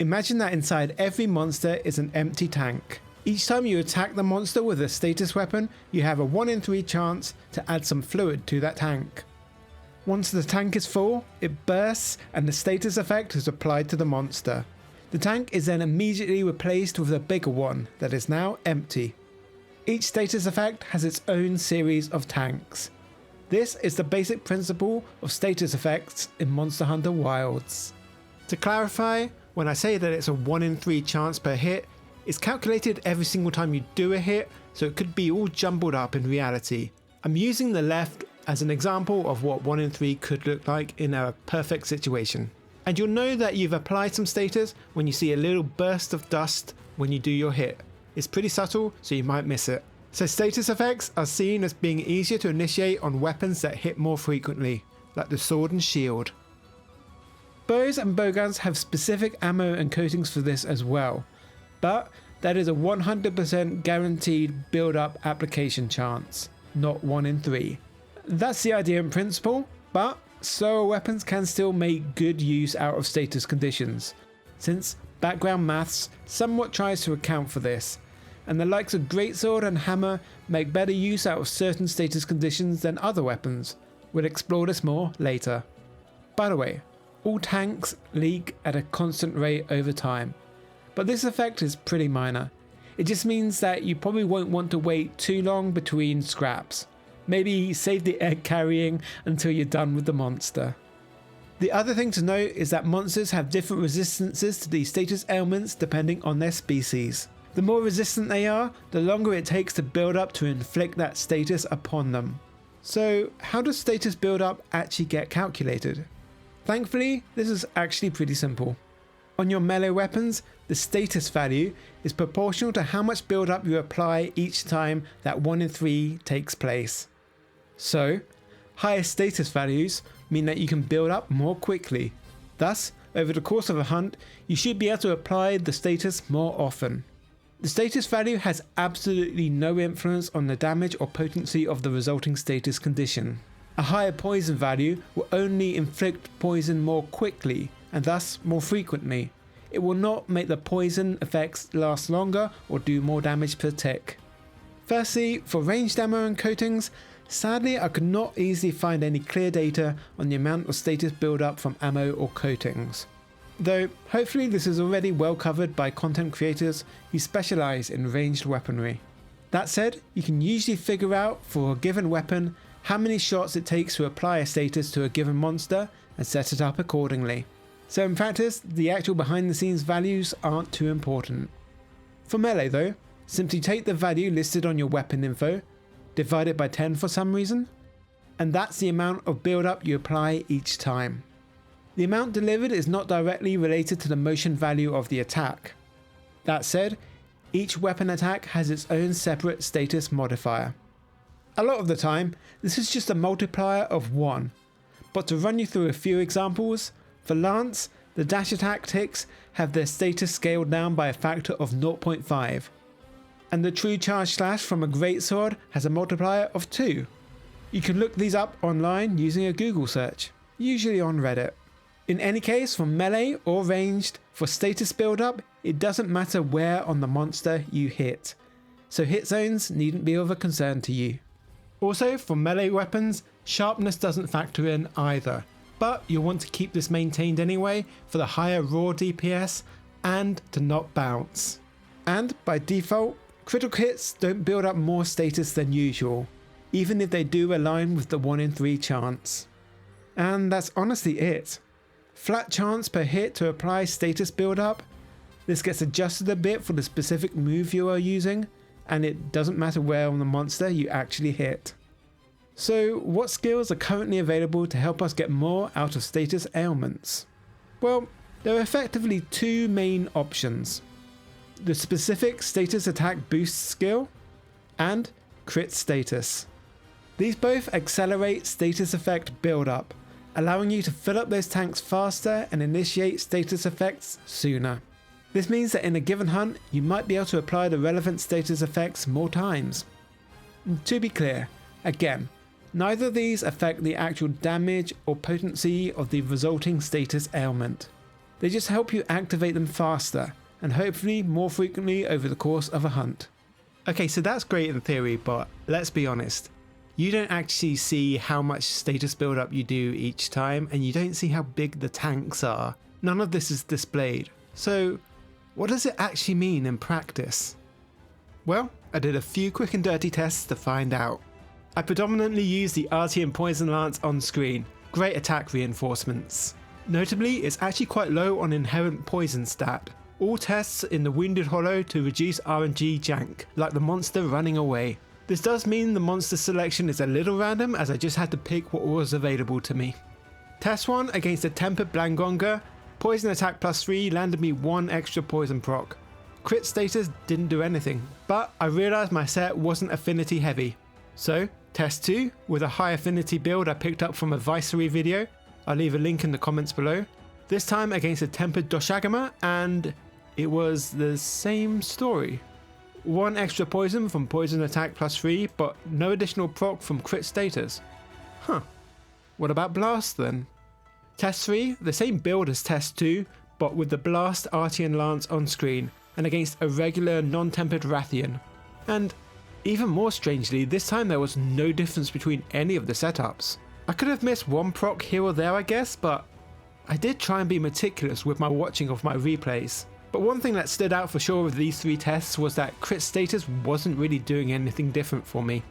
Imagine that inside every monster is an empty tank. Each time you attack the monster with a status weapon, you have a 1 in 3 chance to add some fluid to that tank. Once the tank is full, it bursts and the status effect is applied to the monster. The tank is then immediately replaced with a bigger one that is now empty. Each status effect has its own series of tanks. This is the basic principle of status effects in Monster Hunter Wilds. To clarify, when I say that it's a 1 in 3 chance per hit, it's calculated every single time you do a hit, so it could be all jumbled up in reality. I'm using the left as an example of what 1 in 3 could look like in a perfect situation. And you'll know that you've applied some status when you see a little burst of dust when you do your hit. It's pretty subtle, so you might miss it. So status effects are seen as being easier to initiate on weapons that hit more frequently, like the sword and shield. Bows and bowguns have specific ammo and coatings for this as well, but that is a 100% guaranteed build-up application chance, not 1 in 3. That's the idea in principle, but slower weapons can still make good use out of status conditions, since background maths somewhat tries to account for this, and the likes of greatsword and hammer make better use out of certain status conditions than other weapons. We'll explore this more later. By the way, all tanks leak at a constant rate over time, but this effect is pretty minor. It just means that you probably won't want to wait too long between scraps. Maybe save the egg carrying until you're done with the monster. The other thing to note is that monsters have different resistances to these status ailments depending on their species. The more resistant they are, the longer it takes to build up to inflict that status upon them. So how does status build up actually get calculated? Thankfully, this is actually pretty simple. On your melee weapons, the status value is proportional to how much build up you apply each time that 1 in 3 takes place. So, higher status values mean that you can build up more quickly. Thus, over the course of a hunt, you should be able to apply the status more often. The status value has absolutely no influence on the damage or potency of the resulting status condition. A higher poison value will only inflict poison more quickly and thus more frequently. It will not make the poison effects last longer or do more damage per tick. Firstly, for ranged ammo and coatings, sadly I could not easily find any clear data on the amount of status build-up from ammo or coatings. Though hopefully this is already well covered by content creators who specialise in ranged weaponry. That said, you can usually figure out for a given weapon how many shots it takes to apply a status to a given monster and set it up accordingly. So in practice, the actual behind the scenes values aren't too important. For melee though, simply take the value listed on your weapon info, divide it by 10 for some reason, and that's the amount of build up you apply each time. The amount delivered is not directly related to the motion value of the attack. That said, each weapon attack has its own separate status modifier. A lot of the time, this is just a multiplier of 1, but to run you through a few examples, for Lance, the dash attack ticks have their status scaled down by a factor of 0.5, and the true charge slash from a greatsword has a multiplier of 2. You can look these up online using a Google search, usually on Reddit. In any case, for melee or ranged, for status build-up, it doesn't matter where on the monster you hit, so hit zones needn't be of a concern to you. Also, for melee weapons, sharpness doesn't factor in either, but you'll want to keep this maintained anyway for the higher raw DPS and to not bounce. And by default, critical hits don't build up more status than usual, even if they do align with the 1 in 3 chance. And that's honestly it. Flat chance per hit to apply status build up. This gets adjusted a bit for the specific move you are using, and it doesn't matter where on the monster you actually hit. So what skills are currently available to help us get more out of status ailments? Well, there are effectively 2 main options. The specific status attack boost skill and crit status. These both accelerate status effect build up, allowing you to fill up those tanks faster and initiate status effects sooner. This means that in a given hunt, you might be able to apply the relevant status effects more times. To be clear, again, neither of these affect the actual damage or potency of the resulting status ailment. They just help you activate them faster, and hopefully more frequently over the course of a hunt. Okay, so that's great in theory, but let's be honest. You don't actually see how much status build up you do each time, and you don't see how big the tanks are. None of this is displayed. So what does it actually mean in practice? Well, I did a few quick and dirty tests to find out. I predominantly used the Artian Poison Lance on screen. Great attack reinforcements. Notably, it's actually quite low on inherent poison stat. All tests in the Wounded Hollow to reduce RNG jank, like the monster running away. This does mean the monster selection is a little random, as I just had to pick what was available to me. Test 1 against a Tempered Blangonga, poison attack +3 landed me 1 extra poison proc. Crit status didn't do anything, but I realised my set wasn't affinity heavy. So, test 2, with a high affinity build I picked up from a Viceroy video, I'll leave a link in the comments below. This time against a Tempered Doshagama, and it was the same story. 1 extra poison from poison attack +3, but no additional proc from crit status. Huh. What about Blast then? Test 3, the same build as Test 2, but with the Blast Artian Lance on screen, and against a regular non-tempered Rathian. And even more strangely, this time there was no difference between any of the setups. I could have missed 1 proc here or there I guess, but I did try and be meticulous with my watching of my replays. But one thing that stood out for sure with these 3 tests was that crit status wasn't really doing anything different for me.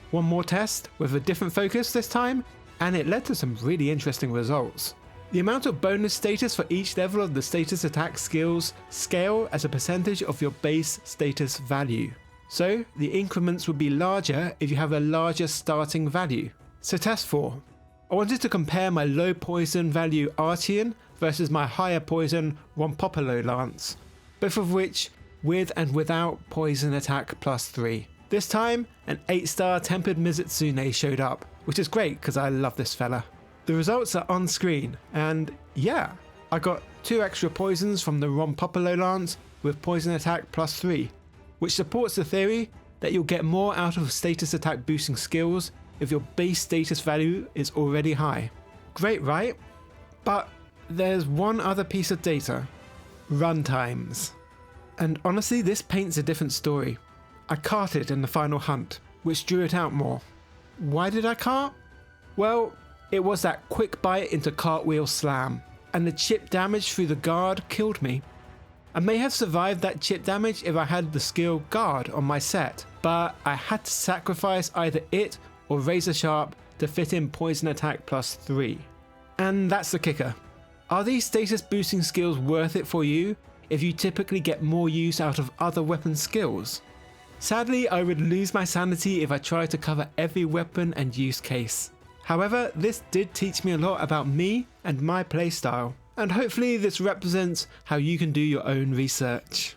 One more test, with a different focus this time, and it led to some really interesting results. The amount of bonus status for each level of the status attack skills scale as a percentage of your base status value. So the increments would be larger if you have a larger starting value. So test 4. I wanted to compare my low poison value Artian versus my higher poison Rompopolo Lance, both of which with and without poison attack +3. This time, an 8-star Tempered Mizitsune showed up, which is great because I love this fella. The results are on screen, and yeah, I got 2 extra poisons from the Rompopolo Lance with poison attack +3, which supports the theory that you'll get more out of status attack boosting skills if your base status value is already high. Great, right? But there's one other piece of data. Run times. And honestly, this paints a different story. I carted in the final hunt, which drew it out more. Why did I cart? Well, it was that quick bite into cartwheel slam, and the chip damage through the guard killed me. I may have survived that chip damage if I had the skill guard on my set, but I had to sacrifice either it or Razor Sharp to fit in poison attack +3. And that's the kicker. Are these status boosting skills worth it for you if you typically get more use out of other weapon skills? Sadly, I would lose my sanity if I tried to cover every weapon and use case. However, this did teach me a lot about me and my playstyle, and hopefully this represents how you can do your own research.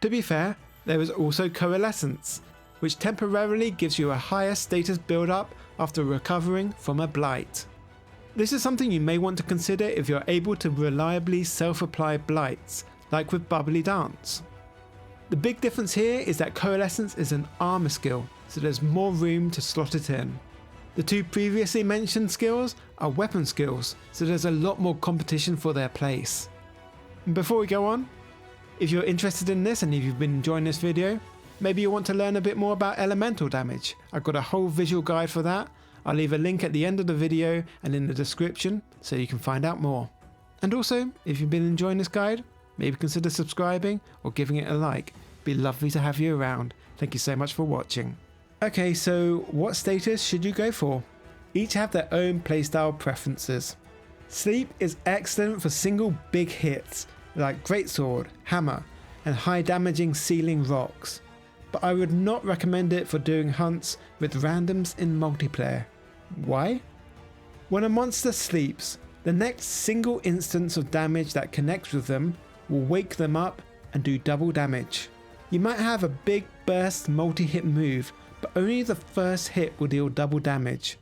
To be fair, there is also Coalescence, which temporarily gives you a higher status build-up after recovering from a blight. This is something you may want to consider if you're able to reliably self-apply blights, like with Bubbly Dance. The big difference here is that Coalescence is an armor skill, so there's more room to slot it in. The 2 previously mentioned skills are weapon skills, so there's a lot more competition for their place. And before we go on, if you're interested in this and if you've been enjoying this video, maybe you want to learn a bit more about elemental damage. I've got a whole visual guide for that. I'll leave a link at the end of the video and in the description so you can find out more. And also, if you've been enjoying this guide, maybe consider subscribing or giving it a like. It'd be lovely to have you around. Thank you so much for watching. Okay, so what status should you go for? Each have their own playstyle preferences. Sleep is excellent for single big hits like Greatsword, Hammer, and high damaging ceiling rocks, but I would not recommend it for doing hunts with randoms in multiplayer. Why? When a monster sleeps, the next single instance of damage that connects with them will wake them up and do double damage. You might have a big burst multi-hit move, but only the first hit will deal double damage.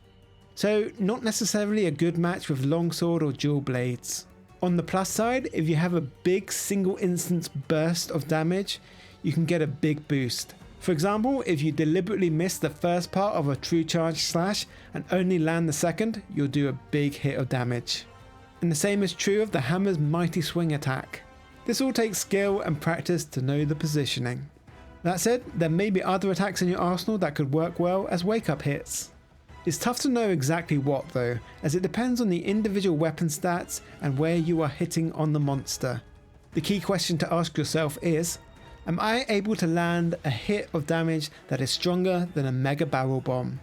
So not necessarily a good match with longsword or dual blades. On the plus side, if you have a big single instance burst of damage, you can get a big boost. For example, if you deliberately miss the first part of a true charge slash and only land the second, you'll do a big hit of damage. And the same is true of the hammer's mighty swing attack. This all takes skill and practice to know the positioning. That said, there may be other attacks in your arsenal that could work well as wake-up hits. It's tough to know exactly what though, as it depends on the individual weapon stats and where you are hitting on the monster. The key question to ask yourself is, am I able to land a hit of damage that is stronger than a mega barrel bomb?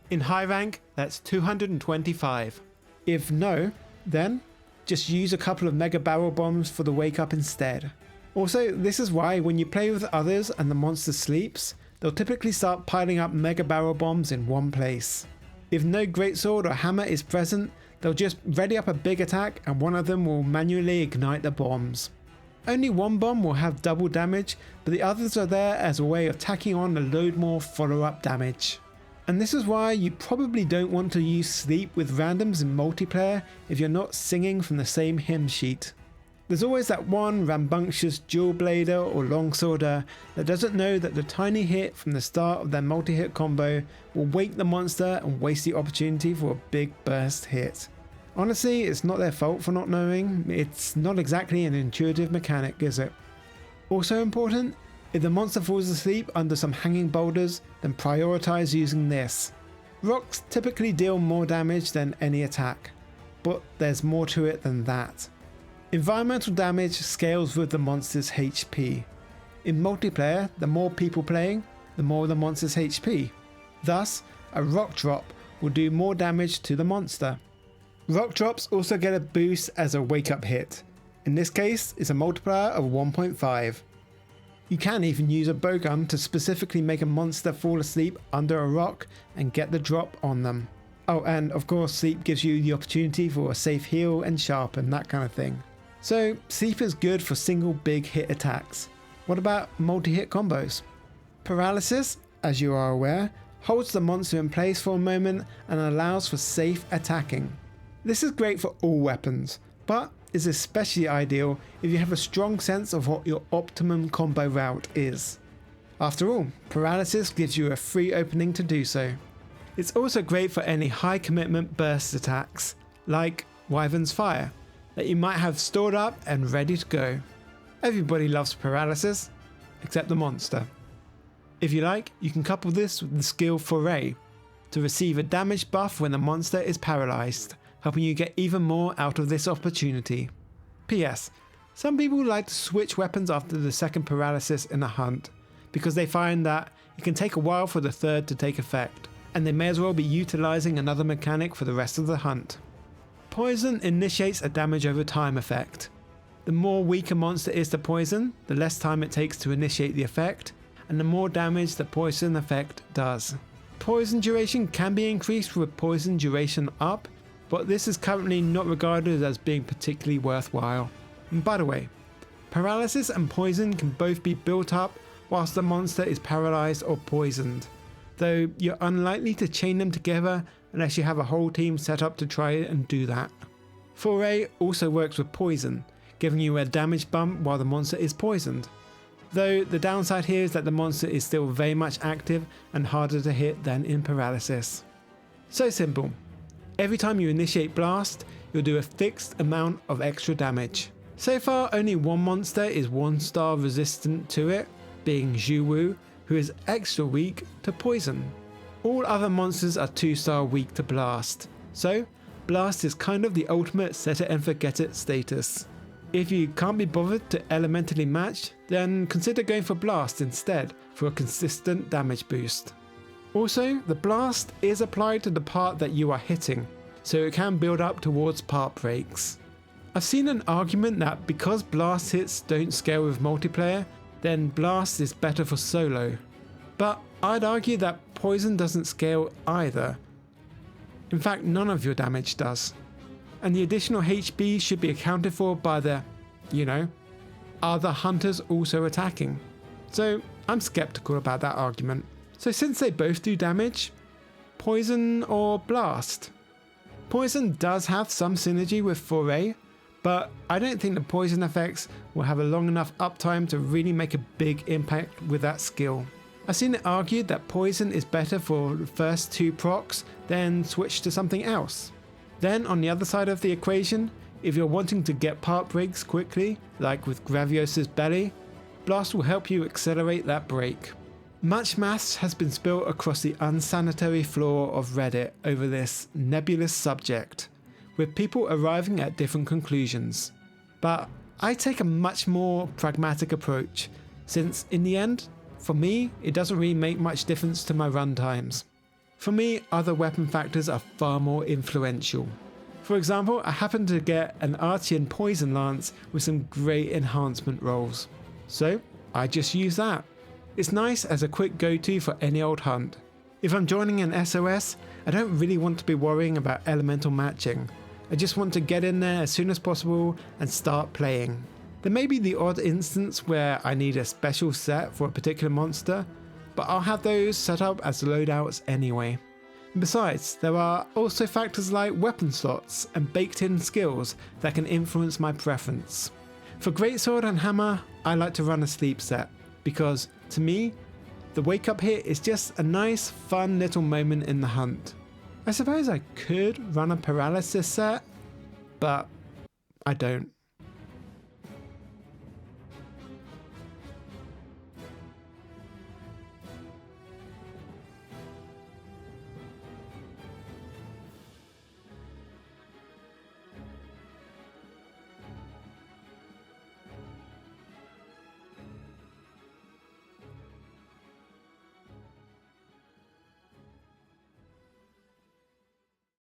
In high rank, that's 225. If no, then just use a couple of mega barrel bombs for the wake up instead. Also, this is why when you play with others and the monster sleeps, they'll typically start piling up mega barrel bombs in one place. If no greatsword or hammer is present, they'll just ready up a big attack and one of them will manually ignite the bombs. Only one bomb will have double damage, but the others are there as a way of tacking on a load more follow-up damage. And this is why you probably don't want to use sleep with randoms in multiplayer if you're not singing from the same hymn sheet. There's always that one rambunctious dual blader or longsworder that doesn't know that the tiny hit from the start of their multi-hit combo will wake the monster and waste the opportunity for a big burst hit. Honestly, it's not their fault for not knowing, it's not exactly an intuitive mechanic, is it? Also important, if the monster falls asleep under some hanging boulders, then prioritize using this. Rocks typically deal more damage than any attack, but there's more to it than that. Environmental damage scales with the monster's HP. In multiplayer, the more people playing, the more the monster's HP. Thus, a rock drop will do more damage to the monster. Rock drops also get a boost as a wake up hit. In this case, it's a multiplier of 1.5. You can even use a bowgun to specifically make a monster fall asleep under a rock and get the drop on them. Oh, and of course sleep gives you the opportunity for a safe heal and sharpen, that kind of thing. So sleep is good for single big hit attacks. What about multi-hit combos? Paralysis, as you are aware, holds the monster in place for a moment and allows for safe attacking. This is great for all weapons, but is especially ideal if you have a strong sense of what your optimum combo route is. After all, Paralysis gives you a free opening to do so. It's also great for any high commitment burst attacks, like Wyvern's Fire, that you might have stored up and ready to go. Everybody loves Paralysis, except the monster. If you like, you can couple this with the skill Foray, to receive a damage buff when the monster is paralyzed, helping you get even more out of this opportunity. P.S. Some people like to switch weapons after the second paralysis in a hunt, because they find that it can take a while for the third to take effect, and they may as well be utilizing another mechanic for the rest of the hunt. Poison initiates a damage over time effect. The more weak a monster is to poison, the less time it takes to initiate the effect, and the more damage the poison effect does. Poison duration can be increased with poison duration up, but this is currently not regarded as being particularly worthwhile. And by the way, paralysis and poison can both be built up whilst the monster is paralyzed or poisoned, though you're unlikely to chain them together unless you have a whole team set up to try and do that. Foray also works with poison, giving you a damage bump while the monster is poisoned, though the downside here is that the monster is still very much active and harder to hit than in Paralysis. So simple. Every time you initiate Blast, you'll do a fixed amount of extra damage. So far, only one monster is 1-star resistant to it, being Zhuwu, who is extra weak to poison. All other monsters are 2-star weak to Blast, so Blast is kind of the ultimate set it and forget it status. If you can't be bothered to elementally match, then consider going for Blast instead for a consistent damage boost. Also, the Blast is applied to the part that you are hitting, so it can build up towards part breaks. I've seen an argument that because Blast hits don't scale with multiplayer, then Blast is better for solo. But I'd argue that poison doesn't scale either. In fact, none of your damage does. And the additional HP should be accounted for by the, are the hunters also attacking? So I'm skeptical about that argument. So since they both do damage, poison or blast? Poison does have some synergy with Foray, but I don't think the poison effects will have a long enough uptime to really make a big impact with that skill. I've seen it argued that poison is better for the first 2 procs, then switch to something else. Then on the other side of the equation, If you're wanting to get part breaks quickly, like with Gravios's belly, Blast will help you accelerate that break. Much maths has been spilt across the unsanitary floor of Reddit over this nebulous subject, with people arriving at different conclusions. But I take a much more pragmatic approach, since in the end, for me, it doesn't really make much difference to my run times. For me, other weapon factors are far more influential. For example, I happen to get an Artian Poison Lance with some great enhancement rolls. So I just use that. It's nice as a quick go-to for any old hunt. If I'm joining an SOS, I don't really want to be worrying about elemental matching. I just want to get in there as soon as possible and start playing. There may be the odd instance where I need a special set for a particular monster, but I'll have those set up as loadouts anyway. Besides, there are also factors like weapon slots and baked-in skills that can influence my preference. For Greatsword and Hammer, I like to run a sleep set, because, to me, the wake up hit is just a nice, fun little moment in the hunt. I suppose I could run a Paralysis set, but I don't.